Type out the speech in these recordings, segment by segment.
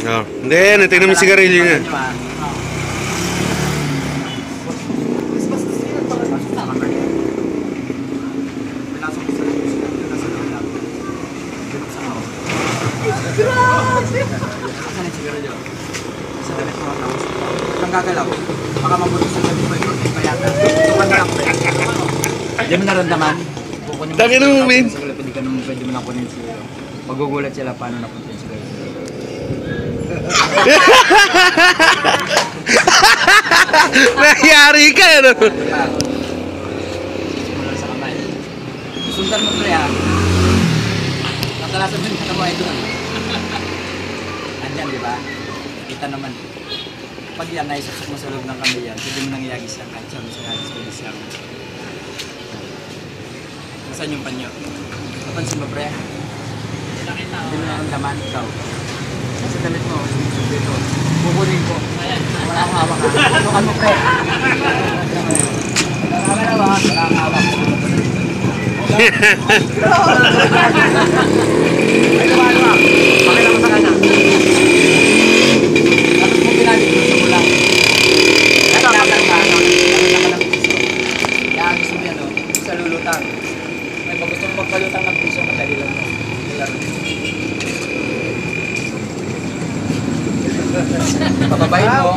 Oh, hindi, natignan mo yung sigarilyo niya. Asan yung sigarilyo? Sa damit mo tapos kang gagalaw. Baka mabuti sa damit mo yung payata. Sukan na ako. Hindi mo naramdaman? Dami nung min. Pwede mo na kunin siya. Magugulat sila paano napunta yung sigarilyo. Nangyari ka, ano? Simula sa kamay. Sundan mo pre ha. Natalasan mo yung katabuhay doon. Andyan, di ba? Kita naman. Pag yan, naisasok mo sa loob ng kamay yan, pwede mo nang iagis yan. Kahit siya, sa halis, pwede siya. Nasaan yung panyo? Napansin mo, pre? Hindi mo nakamdaman, ikaw. Sa damit mo, dito. Kukunin ko. Wala akong hawak ha. Tukan mo, pre. Wala akong hawak. Ay, lumano ha. Pakita mo sa kanya. Tapos mo pinagit mo sa mula. Ito, kapag ka, yan, gusto mo yan, no? Sa lulutang. Ay, pag gusto mo magpalutang ng piso, madali lang mo. Pababayin mo,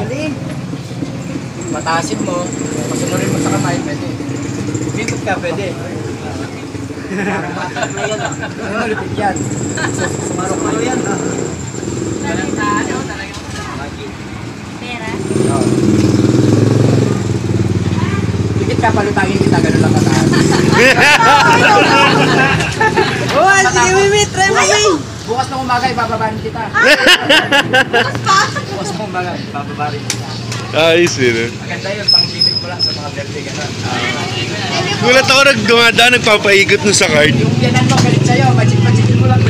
mataasin mo, pasunurin mo sa kamay, pwede. Bikot ka, pwede. Ayan o, malupit yan. Sumarok mo yan. Pera? Oo. Dikit ka, palutangin kita, gano'n lang kataas. Oh, sige, Mimi, try mo, Mimi. Bukas ng umaga, ibababarin kita. Bukas pa? Bukas ng umaga, ibababarin kita. Ayos yun. Maganda yun, pang-bibig mo lang sa mga birthday gano'n. Gulat ako nagdumadaan, nagpapaikot nun sa card. Yung yanan mo, galit sa'yo, magic-magikin mo lang.